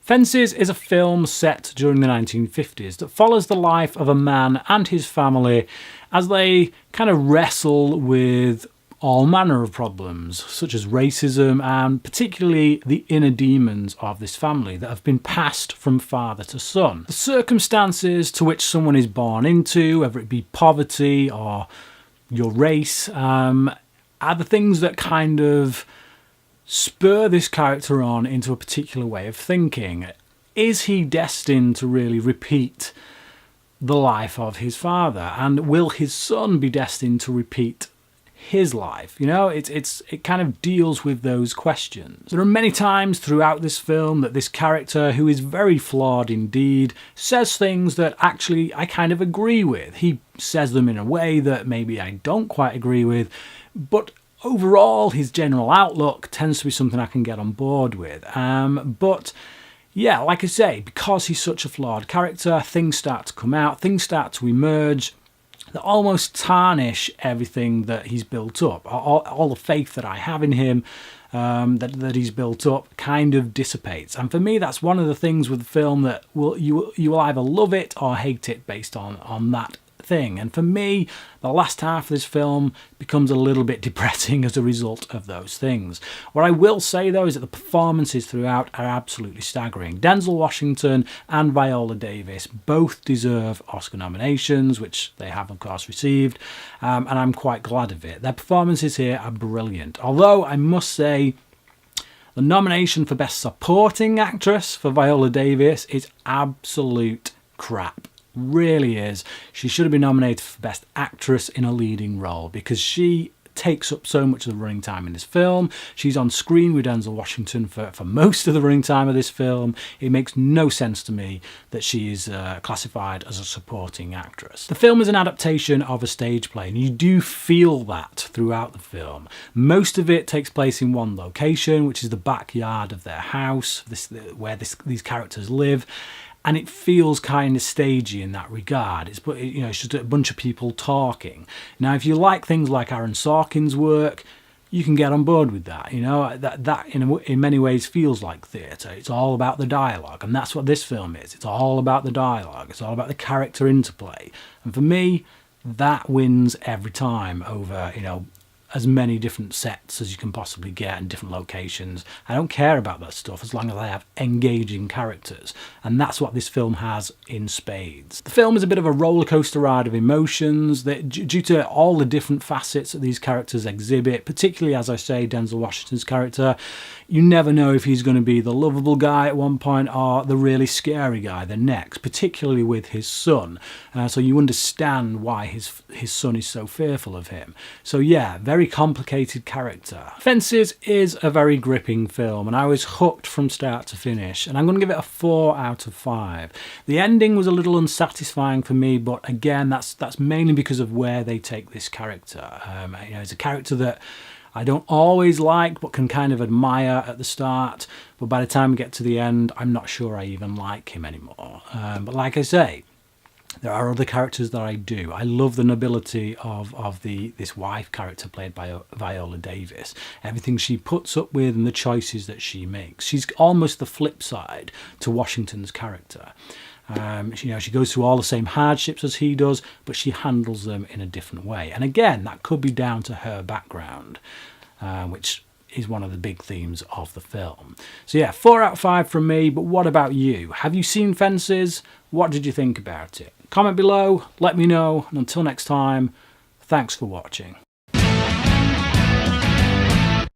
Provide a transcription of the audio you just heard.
Fences is a film set during the 1950s that follows the life of a man and his family as they kind of wrestle with all manner of problems, such as racism and particularly the inner demons of this family that have been passed from father to son. The circumstances to which someone is born into, whether it be poverty or your race, are the things that kind of spur this character on into a particular way of thinking. Is he destined to really repeat the life of his father? And will his son be destined to repeat his life? You know, it kind of deals with those questions. There are many times throughout this film that this character, who is very flawed indeed, says things that actually I kind of agree with. He says them in a way that maybe I don't quite agree with, but overall his general outlook tends to be something I can get on board with. But yeah, like I say, because he's such a flawed character, things start to come out, things start to emerge that almost tarnish everything that he's built up. All the faith that I have in him, that he's built up, kind of dissipates. And for me, that's one of the things with the film that you will either love it or hate it based on that thing. And for me, the last half of this film becomes a little bit depressing as a result of those things. What I will say though is that the performances throughout are absolutely staggering. Denzel Washington and Viola Davis both deserve Oscar nominations, which they have of course received, and I'm quite glad of it. Their performances here are brilliant, although I must say the nomination for Best Supporting Actress for Viola Davis is absolute crap. Really is. She should have been nominated for Best Actress in a Leading Role because she takes up so much of the running time in this film. She's on screen with Denzel Washington for most of the running time of this film. It makes no sense to me that she is classified as a supporting actress. The film is an adaptation of a stage play, and you do feel that throughout the film. Most of it takes place in one location, which is the backyard of their house, where these characters live. And it feels kind of stagey in that regard. It's just a bunch of people talking. Now, if you like things like Aaron Sorkin's work, you can get on board with that. You know, that in many ways feels like theatre. It's all about the dialogue, and that's what this film is. It's all about the dialogue. It's all about the character interplay. And for me, that wins every time over, as many different sets as you can possibly get in different locations. I don't care about that stuff as long as I have engaging characters, and that's what this film has in spades. The film is a bit of a roller coaster ride of emotions that, due to all the different facets that these characters exhibit, particularly, as I say, Denzel Washington's character, you never know if he's going to be the lovable guy at one point or the really scary guy the next, particularly with his son. So you understand why his son is so fearful of him. So yeah, very complicated character. Fences is a very gripping film, and I was hooked from start to finish, and I'm going to give it a 4 out of 5. The ending was a little unsatisfying for me, but again, that's mainly because of where they take this character. It's a character that I don't always like, but can kind of admire at the start, but by the time we get to the end, I'm not sure I even like him anymore. But like I say, there are other characters that I do. I love the nobility of this wife character played by Viola Davis. Everything she puts up with and the choices that she makes. She's almost the flip side to Washington's character. She goes through all the same hardships as he does, but she handles them in a different way. And again, that could be down to her background, which is one of the big themes of the film. So yeah, 4 out of 5 from me, but what about you? Have you seen Fences? What did you think about it? Comment below, let me know, and until next time, thanks for watching.